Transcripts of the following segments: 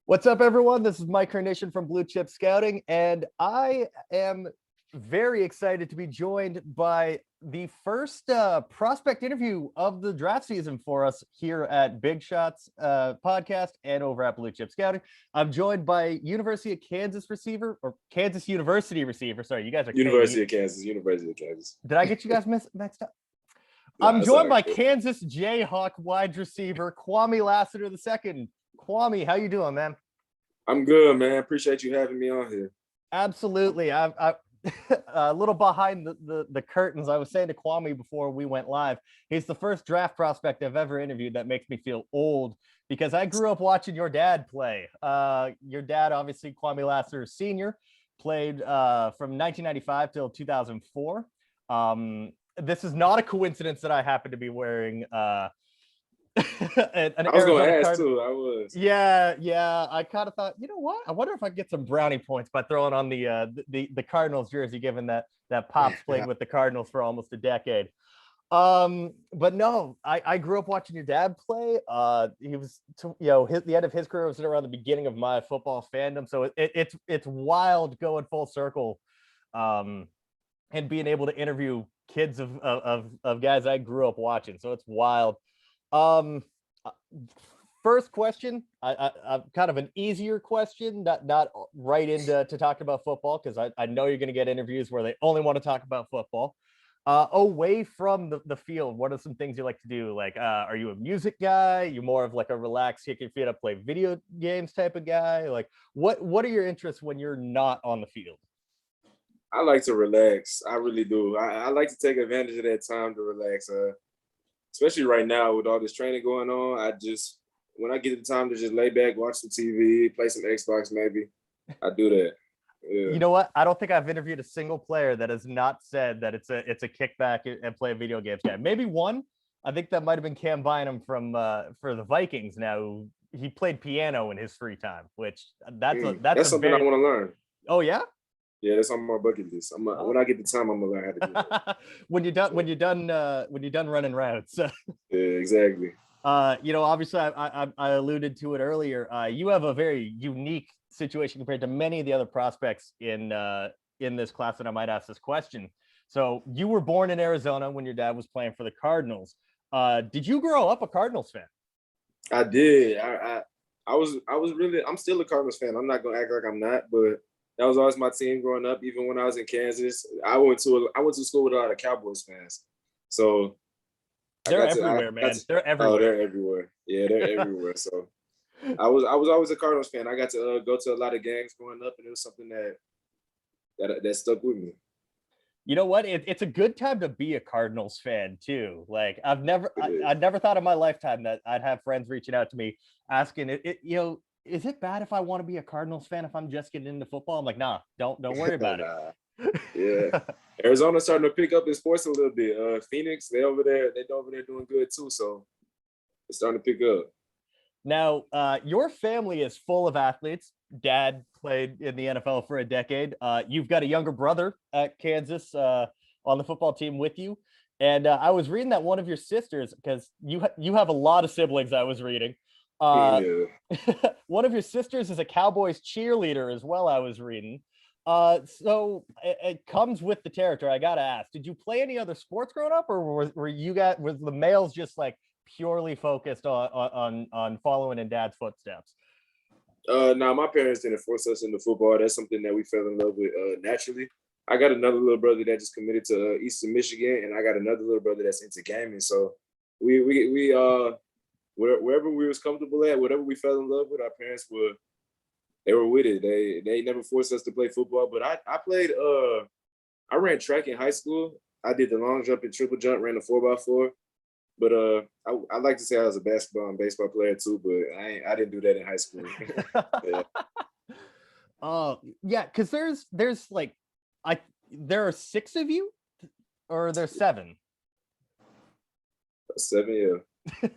What's up, everyone? This is Mike Carnation from Blue Chip Scouting, and I am very excited to be joined by the first prospect interview of the draft season for us here at Big Shots podcast and over at Blue Chip Scouting. I'm joined by University of Kansas receiver, or Kansas University receiver. Sorry, you guys are University of Kansas. Did I get you guys mixed up? Nah, I'm joined by good. Kansas Jayhawk wide receiver Kwame Lassiter II. Kwame, how you doing, man? I'm good, man. Appreciate you having me on here. Absolutely. I a little behind the curtains. I was saying to Kwame before we went live, he's the first draft prospect I've ever interviewed that makes me feel old because I grew up watching your dad play. Your dad, obviously, Kwame Lassiter Sr., played from 1995 till 2004. This is not a coincidence that I happen to be wearing an I was going to ask too. I was. Yeah. I kind of thought, you know what? I wonder if I get some brownie points by throwing on the Cardinals jersey, given that Pops played with the Cardinals for almost a decade. But no, I grew up watching your dad play. He was, the end of his career was around the beginning of my football fandom. So it's wild going full circle, and being able to interview kids of guys I grew up watching. So it's wild. First question, I kind of an easier question, not right into talking about football, because I know you're going to get interviews where they only want to talk about football. Away from the field, what are some things you like to do? Like, are you a music guy? You more of like a relaxed, kick your feet up, play video games type of guy? Like, what are your interests when you're not on the field? I like to relax. I really do. I like to take advantage of that time to relax. Especially right now with all this training going on, when I get the time to just lay back, watch some TV, play some Xbox, maybe, I do that. Yeah. You know what? I don't think I've interviewed a single player that has not said that it's a kickback and play a video games guy. Maybe one. I think that might have been Cam Bynum from for the Vikings. Now he played piano in his free time, which that's something I want to learn. Oh yeah. Yeah, that's on my bucket list. When I get the time, I'm gonna learn how to do it. when you're done running routes. Yeah, exactly. Obviously, I alluded to it earlier. You have a very unique situation compared to many of the other prospects in this class that I might ask this question. So you were born in Arizona when your dad was playing for the Cardinals. Did you grow up a Cardinals fan? I did. I'm still a Cardinals fan. I'm not gonna act like I'm not, but that was always my team growing up. Even when I was in Kansas, I went to school with a lot of Cowboys fans. So they're everywhere, man. They're everywhere. Oh, they're everywhere. Yeah, they're everywhere. So I was always a Cardinals fan. I got to go to a lot of games growing up, and it was something that stuck with me. You know what? It's a good time to be a Cardinals fan too. Like I'd never thought in my lifetime that I'd have friends reaching out to me asking is it bad if I want to be a Cardinals fan if I'm just getting into football? I'm like, nah, don't worry about it. Yeah. Arizona's starting to pick up in sports a little bit. Phoenix, they're over there doing good too. So it's starting to pick up. Now, your family is full of athletes. Dad played in the NFL for a decade. You've got a younger brother at Kansas on the football team with you. And I was reading that one of your sisters, because you have a lot of siblings, I was reading. One of your sisters is a Cowboys cheerleader as well, I was reading. So it comes with the territory. I gotta ask, did you play any other sports growing up, or was the males just like purely focused on following in dad's footsteps? No, my parents didn't force us into football. That's something that we fell in love with naturally. I got another little brother that just committed to Eastern Michigan, and I got another little brother that's into gaming. So we wherever we was comfortable at, whatever we fell in love with, our parents were with it. They never forced us to play football, but I played. I ran track in high school. I did the long jump and triple jump, ran the 4x4. But I like to say I was a basketball and baseball player too, but I didn't do that in high school. Yeah, because there's like there are 6 of you, or there's 7? 7, yeah.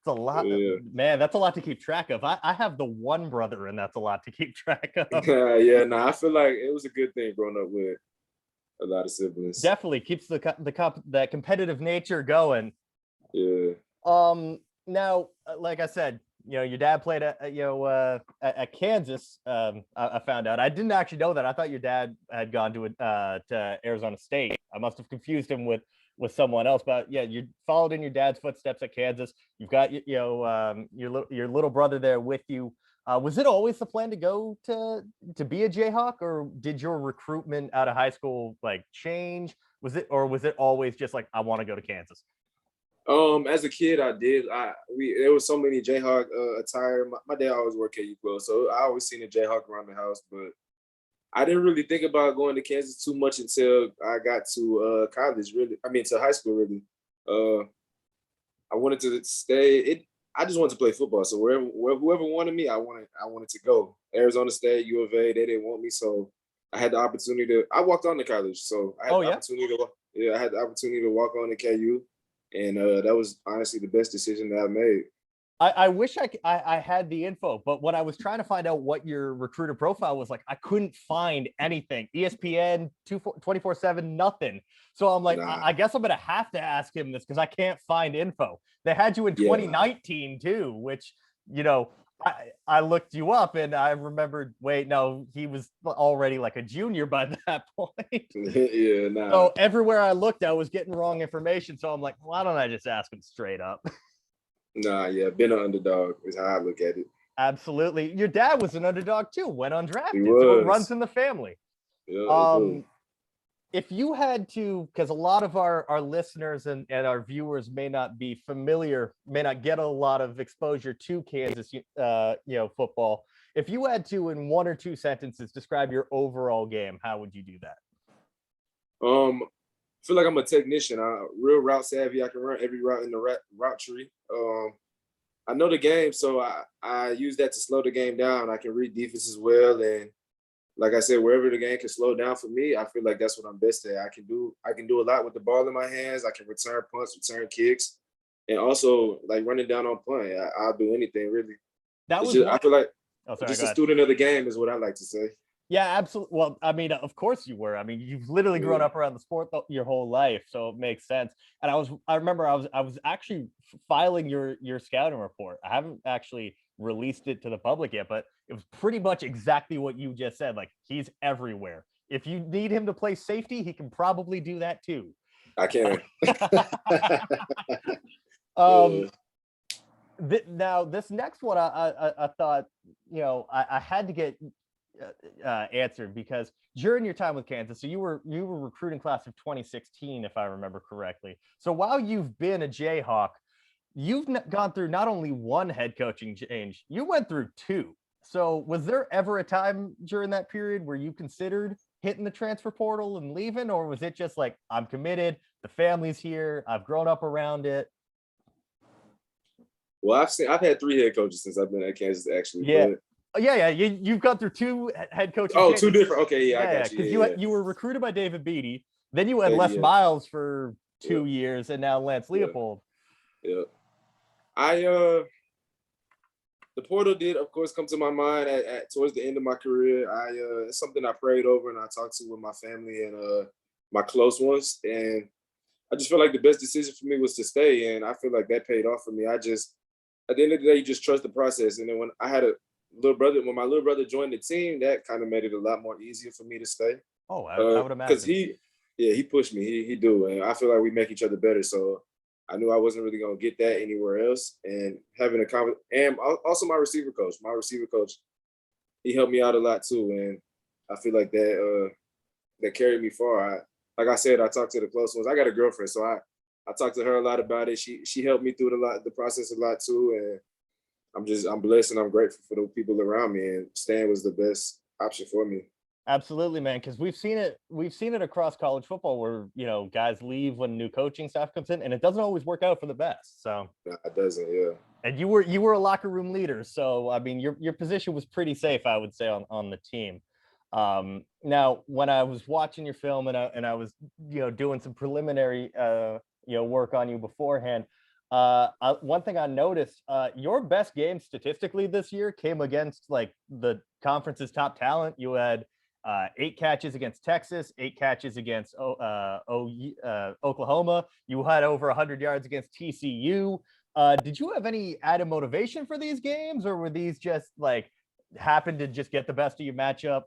It's a lot, man. That's a lot to keep track of. I have the one brother, and that's a lot to keep track of. I feel like it was a good thing growing up with a lot of siblings. Definitely keeps the competitive nature going. Yeah. Now, like I said, your dad played at Kansas. I found out. I didn't actually know that. I thought your dad had gone to Arizona State. I must have confused him with someone else. But yeah, you followed in your dad's footsteps at Kansas. You've got your little brother there with you. Was it always the plan to go to be a Jayhawk, or did your recruitment out of high school like change? Was it always just like, I want to go to Kansas? As a kid, I did. There was so many Jayhawk attire. My dad always wore KU clothes, so I always seen a Jayhawk around the house. But I didn't really think about going to Kansas too much until I got to college. Really, I mean to high school. Really, I wanted to stay. I just wanted to play football. So whoever wanted me, I wanted to go. Arizona State, U of A, they didn't want me, so I had the opportunity to. I walked on to college, so I had the opportunity to. Yeah, I had the opportunity to walk on to KU. And that was honestly the best decision that I made. I wish I had the info, but when I was trying to find out what your recruiter profile was like, I couldn't find anything. ESPN, 24/7, nothing. So I'm like, I guess I'm going to have to ask him this because I can't find info. They had you in 2019 too, which, I looked you up and I remembered, wait, no, he was already like a junior by that point. So everywhere I looked, I was getting wrong information. So I'm like, why don't I just ask him straight up? Been an underdog is how I look at it. Absolutely. Your dad was an underdog too, went undrafted. So it runs in the family. Yeah, if you had to, because a lot of our listeners and our viewers may not be familiar, may not get a lot of exposure to Kansas, football. If you had to, in one or two sentences, describe your overall game, how would you do that? I feel like I'm a technician. Real route savvy. I can run every route in the route tree. I know the game, so I use that to slow the game down. I can read defenses well, and like I said, wherever the game can slow down for me, I feel like that's what I'm best at. I can do a lot with the ball in my hands. I can return punts, return kicks, and also like running down on punt. I'll do anything really. I feel like just a student of the game is what I like to say. Yeah, absolutely. Well, I mean, of course you were. I mean, you've literally grown up around the sport your whole life, so it makes sense. And I remember I was actually filing your scouting report. I haven't actually released it to the public yet, but it was pretty much exactly what you just said. Like, he's everywhere. If you need him to play safety, he can probably do that too. I can. Now this next one, I thought, I had to get answered because during your time with Kansas, so you were recruiting class of 2016, if I remember correctly. So while you've been a Jayhawk, you've gone through not only one head coaching change, you went through two. So was there ever a time during that period where you considered hitting the transfer portal and leaving, or was it just like, I'm committed, the family's here, I've grown up around it? Well, I've had three head coaches since I've been at Kansas, actually. Yeah. You've gone through two head coaches. Oh, two different. Okay, I got you. Because you were recruited by David Beatty, then you had Les Miles for 2 years, and now Lance Leopold. Yeah. The portal did, of course, come to my mind at towards the end of my career. It's something I prayed over and I talked to with my family and my close ones, and I just feel like the best decision for me was to stay, and I feel like that paid off for me. At the end of the day, you just trust the process. And then when I had a little brother, when my little brother joined the team, that kind of made it a lot more easier for me to stay. Oh, I would imagine. Because he pushed me. He do, and I feel like we make each other better. So I knew I wasn't really gonna get that anywhere else. And having and also my receiver coach, he helped me out a lot too, and I feel like that carried me far. Like I said, I talked to the close ones. I got a girlfriend, so I talked to her a lot about it. She helped me through the process a lot too, and I'm blessed and I'm grateful for the people around me. And staying was the best option for me. Absolutely, man. Because we've seen it across college football where guys leave when new coaching staff comes in, and it doesn't always work out for the best. So it doesn't, yeah. And you were a locker room leader, so I mean your position was pretty safe, I would say, on the team. Now, when I was watching your film and I was doing some preliminary work on you beforehand, one thing I noticed, your best game statistically this year came against like the conference's top talent. You had 8 catches against Texas, 8 catches against Oklahoma. You had over 100 yards against TCU. Did you have any added motivation for these games, or were these just like happened to just get the best of your matchup,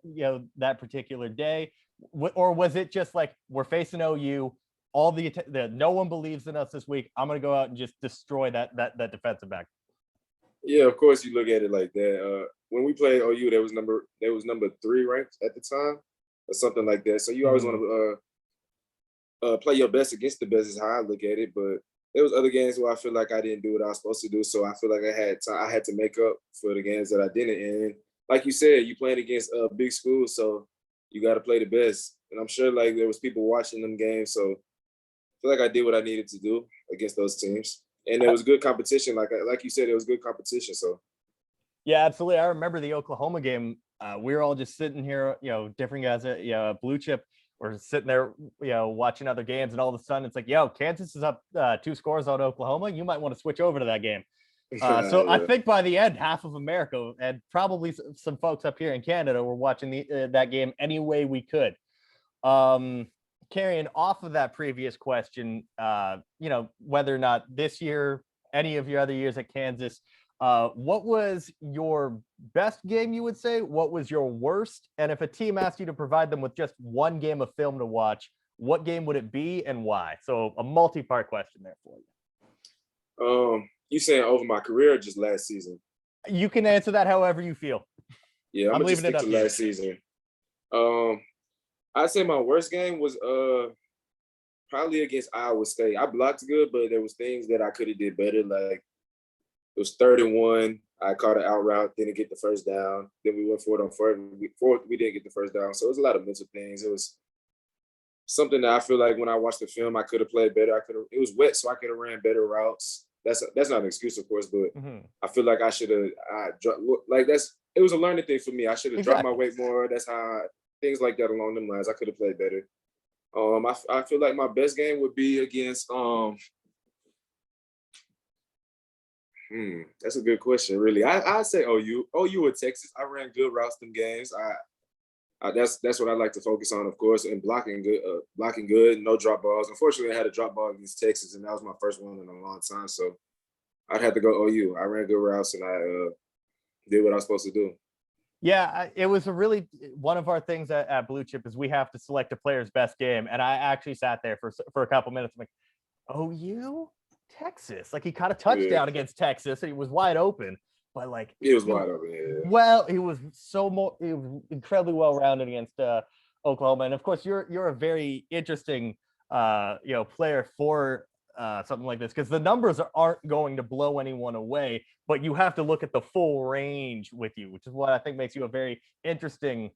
that particular day? Or was it just like, we're facing OU, all the no one believes in us this week, I'm going to go out and just destroy that defensive back? Yeah, of course you look at it like that. When we played OU, there was number 3 ranked at the time, or something like that. So you always want to play your best against the best is how I look at it. But there was other games where I feel like I didn't do what I was supposed to do. So I feel like I had to make up for the games that I didn't. And like you said, you playing against a big school, so you got to play the best. And I'm sure like there was people watching them games, so I feel like I did what I needed to do against those teams. And there was good competition. Like you said, it was good competition. So yeah, absolutely. I remember the Oklahoma game. We were all just sitting here, different guys at Blue Chip. We're sitting there, watching other games, and all of a sudden it's like, Kansas is up 2 scores on Oklahoma. You might want to switch over to that game. So I think by the end, half of America and probably some folks up here in Canada were watching that game any way we could. Carrying off of that previous question, whether or not this year, any of your other years at Kansas, what was your best game, you would say? What was your worst? And if a team asked you to provide them with just one game of film to watch, what game would it be and why? So a multi-part question there for you. You saying over my career or just last season? You can answer that however you feel. Yeah, I'm leaving it up to last season. I'd say my worst game was probably against Iowa State. I blocked good, but there was things that I could have did better. Like it was 3rd and 1. I caught an out route, didn't get the first down. Then we went for it on 4th. We didn't get the first down. So it was a lot of mental things. It was something that I feel like when I watched the film, I could have played better. It was wet, so I could have ran better routes. That's not an excuse, of course, but I feel like I should have. It was a learning thing for me. I should have dropped my weight more. That's how things like that along them lines. I could have played better. I feel like my best game would be against. That's a good question, really. I'd say OU or Texas. I ran good routes them games. That's what I like to focus on, of course, and blocking good, no drop balls. Unfortunately, I had a drop ball against Texas, and that was my first one in a long time. So I'd have to go OU. I ran good routes, and I did what I was supposed to do. Yeah, it was one of our things at Blue Chip is we have to select a player's best game, and I actually sat there for a couple minutes. I'm like, OU, Texas, like he caught a touchdown against Texas, and he was wide open. But like he was wide open. Yeah. Well, he was incredibly well rounded against Oklahoma, and of course, you're a very interesting player for something like this because the numbers aren't going to blow anyone away, but you have to look at the full range with you, which is what I think makes you a very interesting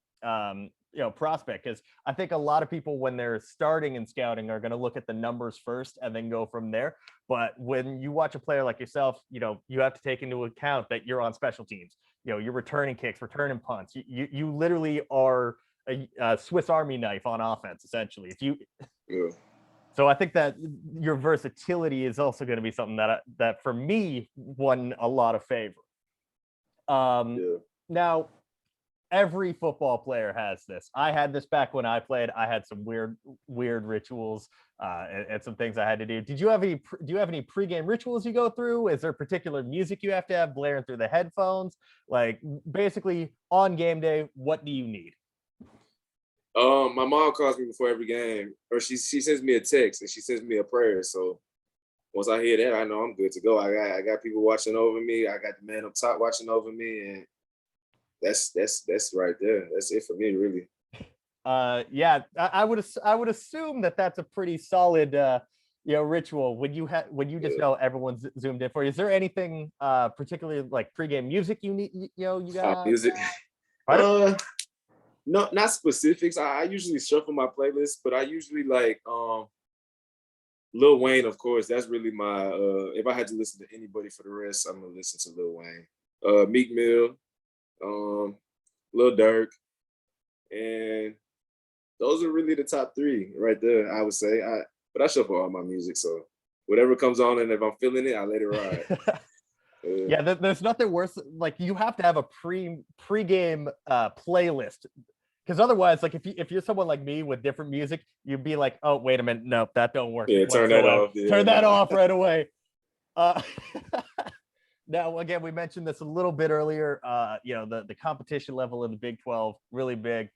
prospect. Because I think a lot of people when they're starting and scouting are going to look at the numbers first and then go from there. But when you watch a player like yourself, you have to take into account that you're on special teams. You're returning kicks, returning punts. You literally are a Swiss Army knife on offense, essentially. So I think that your versatility is also going to be something that for me won a lot of favor. Now, every football player has this. I had this back when I played. I had some weird rituals and some things I had to do. Do you have any pregame rituals you go through? Is there particular music you have to have blaring through the headphones? Like basically on game day, what do you need? My mom calls me before every game, or she sends me a text and she sends me a prayer. So once I hear that, I know I'm good to go. I got people watching over me. I got the man up top watching over me, and that's right there. That's it for me, really. Yeah, I would assume that's a pretty solid ritual when you just know everyone's zoomed in for you. Is there anything particularly like pregame music you need? You got music. No, not specifics. I usually shuffle my playlist, but I usually like Lil Wayne, of course. That's really my if I had to listen to anybody for the rest, I'm gonna listen to Lil Wayne. Meek Mill, Lil Durk, and those are really the top 3 right there, I would say. But I shuffle all my music, so whatever comes on, and if I'm feeling it, I let it ride. Yeah, there's nothing worse. Like you have to have a pregame playlist. Because otherwise, like if you're someone like me with different music, you'd be like, oh, wait a minute, nope, that don't work. Yeah, turn that off. Yeah. Turn that off right away. Uh, Now, again, we mentioned this a little bit earlier. The competition level in the Big 12 really big.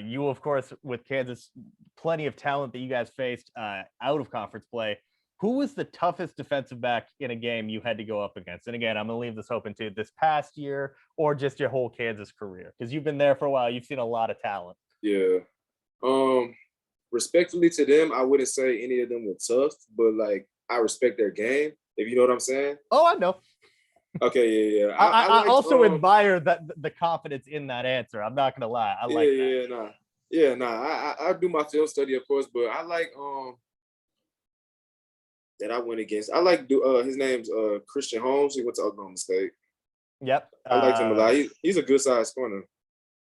You, of course, with Kansas, plenty of talent that you guys faced out of conference play. Who was the toughest defensive back in a game you had to go up against? And again, I'm going to leave this open to this past year or just your whole Kansas career, because you've been there for a while. You've seen a lot of talent. Yeah. Respectfully to them, I wouldn't say any of them were tough, but like I respect their game, if you know what I'm saying. Oh, I know. Okay, yeah. I also admire that the confidence in that answer. I'm not gonna lie. I like that. I do my film study, of course, but I like that I went against. I like his name's Christian Holmes. He went to Oklahoma State. Yep. I liked him a lot. He's a good sized corner.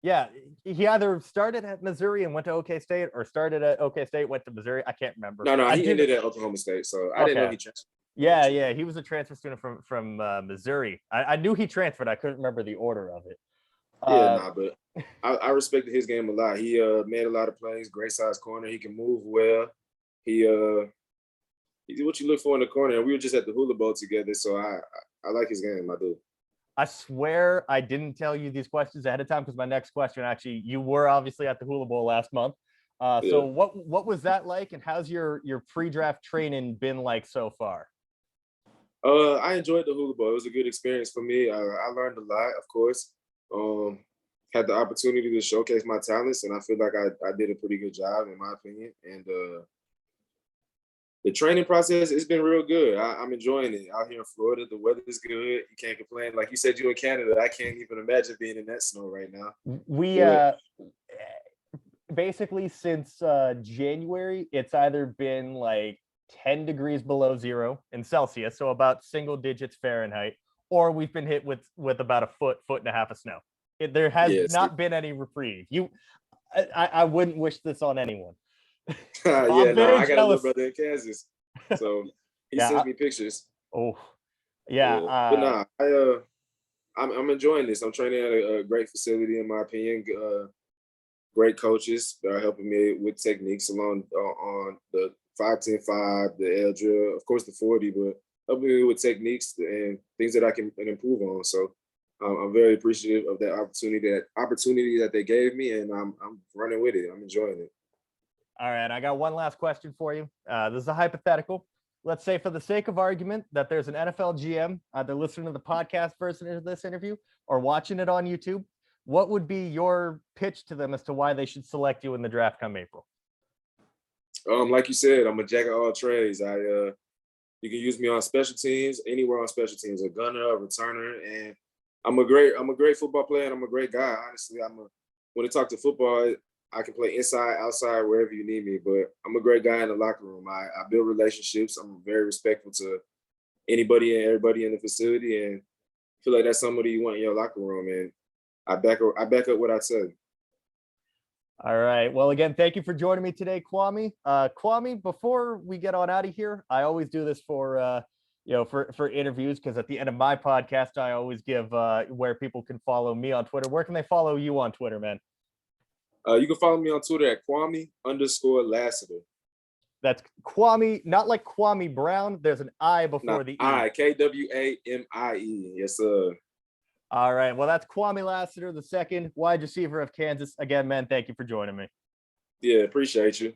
Yeah, he either started at Missouri and went to OK State, or started at OK State, went to Missouri. I can't remember. No, he ended at Oklahoma State, so I didn't know he transferred. Yeah, he was a transfer student from Missouri. I knew he transferred. I couldn't remember the order of it. But I respected his game a lot. He made a lot of plays. Great size corner. He can move well. He's what you look for in the corner. And we were just at the Hula Bowl together, so I like his game. I do. I swear I didn't tell you these questions ahead of time, because my next question, actually, you were obviously at the Hula Bowl last month. So what was that like, and how's your pre-draft training been like so far? I enjoyed the Hula Bowl. It was a good experience for me. I learned a lot, of course. Had the opportunity to showcase my talents, and I feel like I did a pretty good job, in my opinion. And the training process, it's been real good. I'm enjoying it. Out here in Florida, the weather is good. You can't complain. Like you said, you in Canada. I can't even imagine being in that snow right now. We basically since January, it's either been like 10 degrees below zero in Celsius, so about single digits Fahrenheit, or we've been hit with about a foot and a half of snow. There has not been any reprieve. I wouldn't wish this on anyone. I got a little brother in Kansas, so he sends me pictures. Oh, yeah. But I'm enjoying this. I'm training at a great facility, in my opinion. Great coaches that are helping me with techniques along on the 5-10-5, the L drill, of course the 40, but helping me with techniques and things that I can improve on. So I'm very appreciative of that opportunity that they gave me, and I'm running with it. I'm enjoying it. All right, I got one last question for you. This is a hypothetical. Let's say, for the sake of argument, that there's an NFL GM either listening to the podcast version of this interview or watching it on YouTube. What would be your pitch to them as to why they should select you in the draft come April? Like you said, I'm a jack of all trades. You can use me on special teams, anywhere on special teams, a gunner, a returner, and I'm a great football player, and I'm a great guy. Honestly, when I talk to football, I can play inside, outside, wherever you need me, but I'm a great guy in the locker room. I build relationships. I'm very respectful to anybody and everybody in the facility, and I feel like that's somebody you want in your locker room, and I back up what I said. All right. Well, again, thank you for joining me today, Kwame. Kwame, before we get on out of here, I always do this for interviews, because at the end of my podcast, I always give where people can follow me on Twitter. Where can they follow you on Twitter, man? You can follow me on Twitter at Kwame_Lassiter. That's Kwame, not like Kwame Brown. There's an I before the E. Kwamie. Yes, sir. All right. Well, that's Kwame Lassiter II, wide receiver of Kansas. Again, man, thank you for joining me. Yeah, appreciate you.